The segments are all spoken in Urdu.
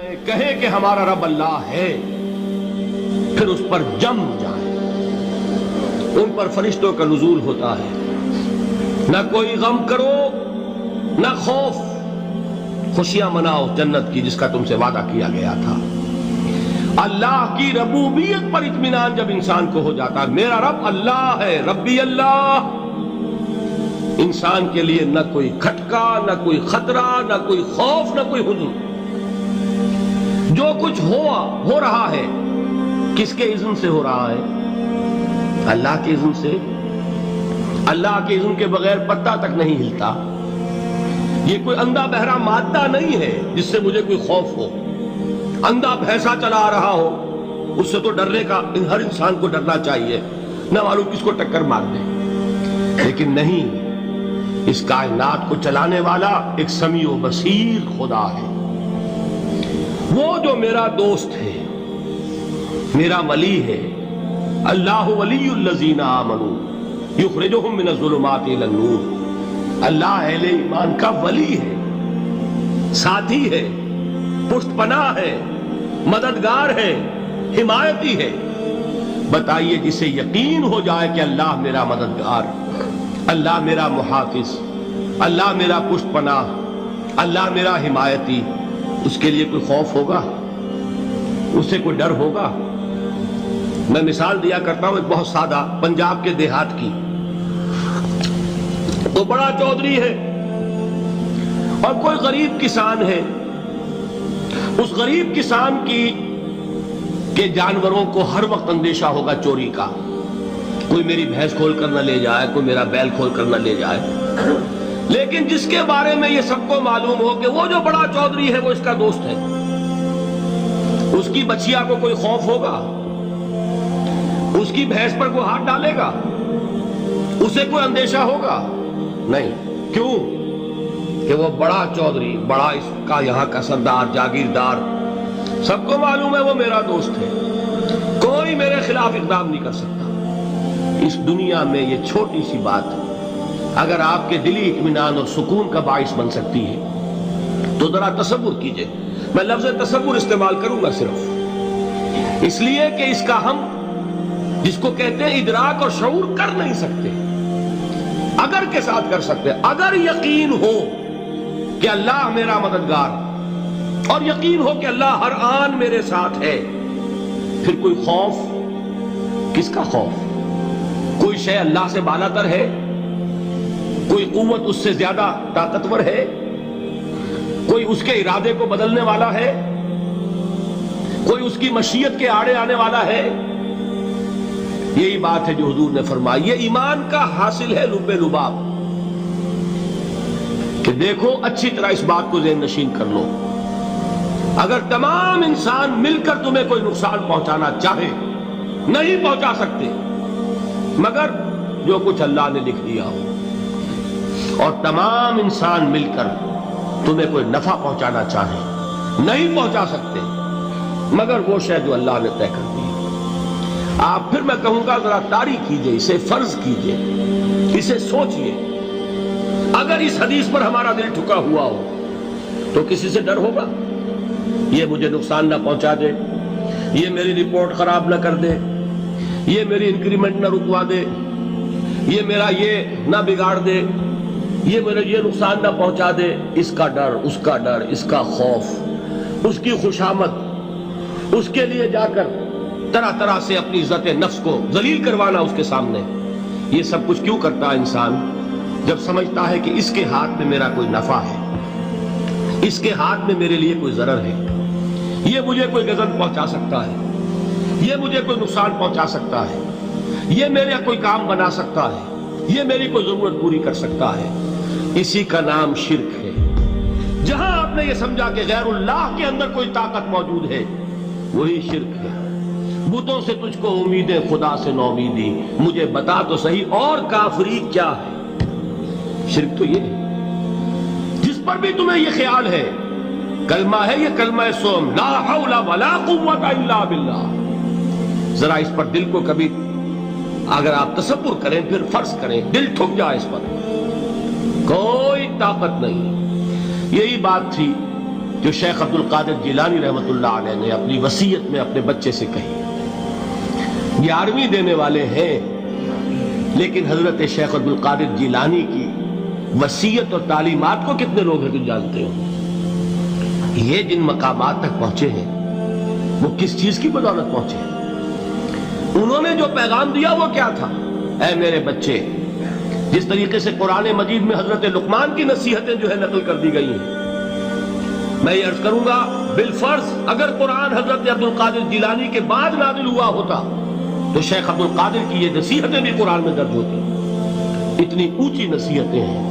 کہیں کہ ہمارا رب اللہ ہے، پھر اس پر جم جائیں، ان پر فرشتوں کا نزول ہوتا ہے، نہ کوئی غم کرو نہ خوف، خوشیاں مناؤ جنت کی جس کا تم سے وعدہ کیا گیا تھا۔ اللہ کی ربوبیت پر اطمینان جب انسان کو ہو جاتا ہے، میرا رب اللہ ہے، ربی اللہ، انسان کے لیے نہ کوئی کھٹکا، نہ کوئی خطرہ، نہ کوئی خوف، نہ کوئی حزن۔ جو کچھ ہو رہا ہے کس کے اذن سے ہو رہا ہے؟ اللہ کے اذن سے۔ اللہ کے اذن کے بغیر پتا تک نہیں ہلتا۔ یہ کوئی اندھا بہرا مادہ نہیں ہے جس سے مجھے کوئی خوف ہو۔ اندھا بھینسا چلا آ رہا ہو اس سے تو ڈرنے کا ہر انسان کو ڈرنا چاہیے، نہ معلوم کس کو ٹکر مار دے۔ لیکن نہیں، اس کائنات کو چلانے والا ایک سمیع و بصیر خدا ہے، وہ جو میرا دوست ہے، میرا ولی ہے۔ اللہ ولی الذین آمنوا یخرجہم من الظلمات الی النور۔ اللہ اہل ایمان کا ولی ہے، ساتھی ہے، پشت پناہ ہے، مددگار ہے، حمایتی ہے۔ بتائیے جسے یقین ہو جائے کہ اللہ میرا مددگار، اللہ میرا محافظ، اللہ میرا پشت پناہ، اللہ میرا حمایتی، اس کے لیے کوئی خوف ہوگا؟ اس سے کوئی ڈر ہوگا؟ میں مثال دیا کرتا ہوں ایک بہت سادہ، پنجاب کے دیہات کی۔ تو بڑا چودھری ہے اور کوئی غریب کسان ہے۔ اس غریب کسان کے جانوروں کو ہر وقت اندیشہ ہوگا چوری کا، کوئی میری بھینس کھول کر نہ لے جائے، کوئی میرا بیل کھول کر نہ لے جائے۔ لیکن جس کے بارے میں یہ سب کو معلوم ہو کہ وہ جو بڑا چودھری ہے وہ اس کا دوست ہے، اس کی بچیا کو کوئی خوف ہوگا؟ اس کی بھینس پر کوئی ہاتھ ڈالے گا؟ اسے کوئی اندیشہ ہوگا؟ نہیں۔ کیوں؟ کہ وہ بڑا چودھری، بڑا اس کا یہاں کا سردار، جاگیردار، سب کو معلوم ہے وہ میرا دوست ہے، کوئی میرے خلاف اقدام نہیں کر سکتا۔ اس دنیا میں یہ چھوٹی سی بات اگر آپ کے دلی اطمینان اور سکون کا باعث بن سکتی ہے تو ذرا تصور کیجئے۔ میں لفظ تصور استعمال کروں گا صرف اس لیے کہ اس کا ہم جس کو کہتے ہیں ادراک اور شعور کر نہیں سکتے، اگر کے ساتھ کر سکتے۔ اگر یقین ہو کہ اللہ میرا مددگار اور یقین ہو کہ اللہ ہر آن میرے ساتھ ہے، پھر کوئی خوف؟ کس کا خوف؟ کوئی شے اللہ سے بالاتر ہے؟ کوئی قوت اس سے زیادہ طاقتور ہے؟ کوئی اس کے ارادے کو بدلنے والا ہے؟ کوئی اس کی مشیت کے آڑے آنے والا ہے؟ یہی بات ہے جو حضور نے فرمائی۔ یہ ایمان کا حاصل ہے لب لباب، کہ دیکھو اچھی طرح اس بات کو ذہن نشین کر لو، اگر تمام انسان مل کر تمہیں کوئی نقصان پہنچانا چاہے نہیں پہنچا سکتے، مگر جو کچھ اللہ نے لکھ دیا ہو، اور تمام انسان مل کر تمہیں کوئی نفع پہنچانا چاہے نہیں پہنچا سکتے، مگر وہ شے جو اللہ نے طے کر دی۔ آپ پھر میں کہوں گا ذرا طاری کیجئے، اسے فرض کیجئے، اسے سوچئے۔ اگر اس حدیث پر ہمارا دل ٹھکا ہوا ہو تو کسی سے ڈر ہوگا؟ یہ مجھے نقصان نہ پہنچا دے، یہ میری رپورٹ خراب نہ کر دے، یہ میری انکریمنٹ نہ رکوا دے، یہ میرا یہ نہ بگاڑ دے، یہ میرا یہ نقصان نہ پہنچا دے۔ اس کا ڈر، اس کا ڈر، اس کا خوف، اس کی خوشامد، اس کے لیے جا کر طرح طرح سے اپنی عزت نفس کو ذلیل کروانا اس کے سامنے، یہ سب کچھ کیوں کرتا ہے انسان؟ جب سمجھتا ہے کہ اس کے ہاتھ میں میرا کوئی نفع ہے، اس کے ہاتھ میں میرے لیے کوئی ضرر ہے، یہ مجھے کوئی غضب پہنچا سکتا ہے، یہ مجھے کوئی نقصان پہنچا سکتا ہے، یہ میرا کوئی کام بنا سکتا ہے، یہ میری کوئی ضرورت پوری کر سکتا ہے۔ اسی کا نام شرک ہے۔ جہاں آپ نے یہ سمجھا کہ غیر اللہ کے اندر کوئی طاقت موجود ہے، وہی شرک ہے۔ بتوں سے تجھ کو امیدیں، خدا سے نومیدی، مجھے بتا تو صحیح اور کافری کیا ہے؟ شرک تو یہ ہے۔ جس پر بھی تمہیں یہ خیال ہے، کلمہ ہے یہ کلمہ سوم، لا حول ولا قوت الا باللہ، ذرا اس پر دل کو کبھی اگر آپ تصور کریں، پھر فرض کریں، دل ٹھک جائے اس پر، کوئی طاقت نہیں۔ یہی بات تھی جو شیخ عبد القادر جیلانی رحمۃ اللہ علیہ نے اپنی وصیت میں اپنے بچے سے کہی. 11ویں دینے والے ہیں، لیکن حضرت شیخ عبد القادر جیلانی کی وصیت اور تعلیمات کو کتنے لوگ ہیں تم جانتے ہو؟ یہ جن مقامات تک پہنچے ہیں وہ کس چیز کی بدولت پہنچے ہیں؟ انہوں نے جو پیغام دیا وہ کیا تھا؟ اے میرے بچے، جس طریقے سے قرآن مجید میں حضرت لقمان کی نصیحتیں جو ہے نقل کر دی گئی ہیں، میں یہ عرض کروں گا بالفرض اگر قرآن حضرت عبد القادر جیلانی کے بعد نازل ہوا ہوتا تو شیخ عبد القادر کی یہ نصیحتیں بھی قرآن میں درج ہوتی. اتنی اونچی نصیحتیں ہیں.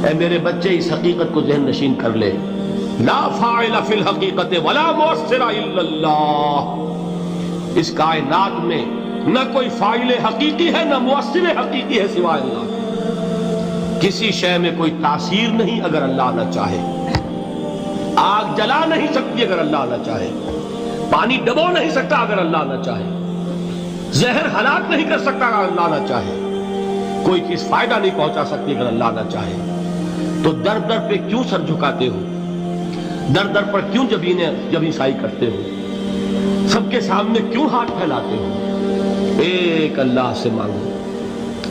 اے میرے بچے، اس حقیقت کو ذہن نشین کر لے، لا فاعل فی الحقیقت ولا مؤثر الا اللہ. اس کائنات میں نہ کوئی فاعل حقیقی ہے نہ مؤثر حقیقی ہے سوائے اللہ. کسی شے میں کوئی تاثیر نہیں اگر اللہ نہ چاہے. آگ جلا نہیں سکتی اگر اللہ نہ چاہے. پانی ڈبو نہیں سکتا اگر اللہ نہ چاہے. زہر ہلاک نہیں کر سکتا اگر اللہ نہ چاہے. کوئی چیز فائدہ نہیں پہنچا سکتی اگر اللہ نہ چاہے. تو در در پہ کیوں سر جھکاتے ہو؟ در در پر کیوں جبیں سائی کرتے ہو؟ سب کے سامنے کیوں ہاتھ پھیلاتے ہو؟ ایک اللہ سے مانگو.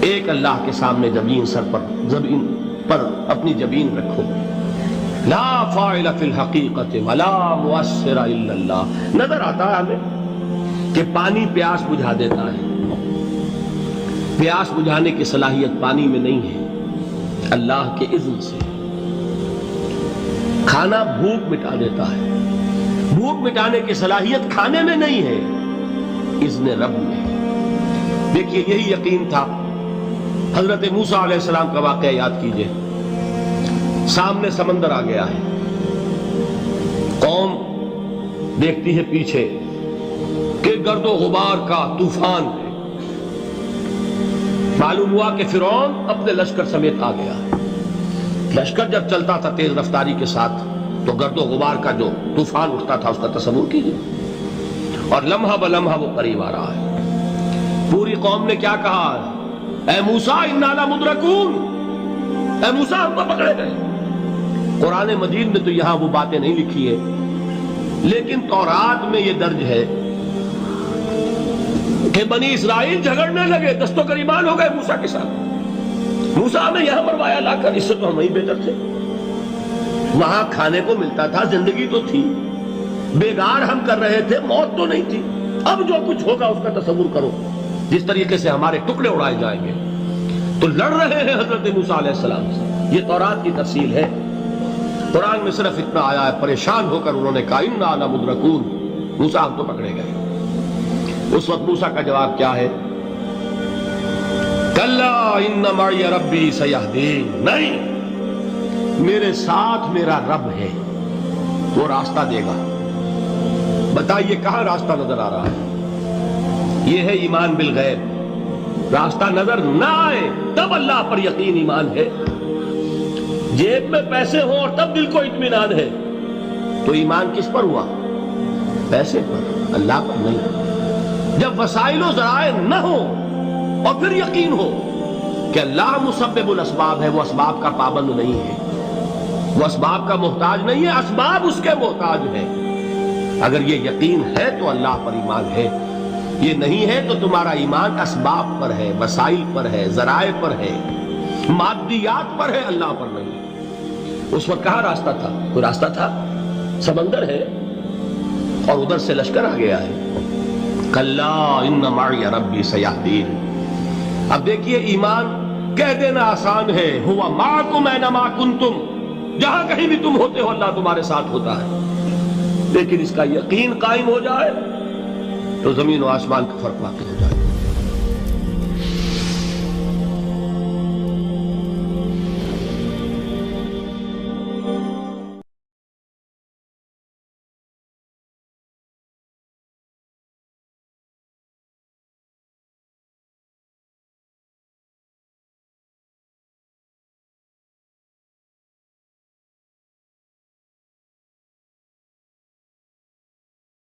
ایک اللہ کے سامنے زمین پر اپنی جبین رکھو. لا فاعل فی الحقیقت ولا مؤثر الا اللہ. نظر آتا ہے ہمیں کہ پانی پیاس بجھا دیتا ہے. پیاس بجھانے کی صلاحیت پانی میں نہیں ہے، اللہ کے اذن سے. کھانا بھوک مٹا دیتا ہے، بھوک مٹانے کی صلاحیت کھانے میں نہیں ہے، اذن رب میں. دیکھیے یہی یقین تھا. حضرت موسیٰ علیہ السلام کا واقعہ یاد کیجئے. سامنے سمندر آ گیا ہے، قوم دیکھتی ہے پیچھے کہ گرد و غبار کا طوفان ہے. معلوم ہوا کہ فرعون اپنے لشکر سمیت آ گیا. لشکر جب چلتا تھا تیز رفتاری کے ساتھ تو گرد و غبار کا جو طوفان اٹھتا تھا اس کا تصور کیجئے. اور لمحہ بلمحہ وہ قریب آ رہا ہے. پوری قوم نے کیا کہا؟ اے موسیٰ انا لمدرکون. اے موسیٰ ہم تو پکڑے گئے. قرآن مجید میں تو یہاں وہ باتیں نہیں لکھی ہے، لیکن تورات میں یہ درج ہے کہ بنی اسرائیل جھگڑنے لگے، دست و گریبان ہو گئے موسیٰ کے ساتھ. موسیٰ ہمیں یہاں مروایا لا کر، اس سے تو ہم ہی بہتر تھے. وہاں کھانے کو ملتا تھا، زندگی تو تھی، بیگار ہم کر رہے تھے، موت تو نہیں تھی. اب جو کچھ ہوگا اس کا تصور کرو، جس طریقے سے ہمارے ٹکڑے اڑائے جائیں گے. تو لڑ رہے ہیں حضرت موسیٰ علیہ السلام سے. یہ تورات کی تفصیل ہے. قرآن میں صرف اتنا آیا ہے، پریشان ہو کر انہوں نے کہا انا لمدرکون. موسیٰ ہم تو پکڑے گئے. اس وقت موسیٰ کا جواب کیا ہے؟ کلا ان معی ربی سیہدین. نہیں، میرے ساتھ میرا رب ہے، وہ راستہ دے گا. بتائیے کہاں راستہ نظر آ رہا ہے؟ یہ ہے ایمان بالغیب. راستہ نظر نہ آئے تب اللہ پر یقین ایمان ہے. جیب میں پیسے ہوں اور تب دل کو اطمینان ہے تو ایمان کس پر ہوا؟ پیسے پر، اللہ پر نہیں. جب وسائل و ذرائع نہ ہو اور پھر یقین ہو کہ اللہ مسبب الاسباب ہے، وہ اسباب کا پابند نہیں ہے، وہ اسباب کا محتاج نہیں ہے، اسباب اس کے محتاج ہیں. اگر یہ یقین ہے تو اللہ پر ایمان ہے. یہ نہیں ہے تو تمہارا ایمان اسباب پر ہے، وسائل پر ہے، ذرائع پر ہے، مادیات پر ہے، اللہ پر نہیں. اس وقت کہاں راستہ تھا؟ کوئی راستہ تھا؟ سمندر ہے اور ادھر سے لشکر آ گیا ہے. کلا ان معی ربی سیہدین. اب دیکھیے ایمان کہہ دینا آسان ہے، ہوا معکم اینما کنتم. جہاں کہیں بھی تم ہوتے ہو اللہ تمہارے ساتھ ہوتا ہے. لیکن اس کا یقین قائم ہو جائے تو زمین و آسمان کا فرق واقع ہو جائے.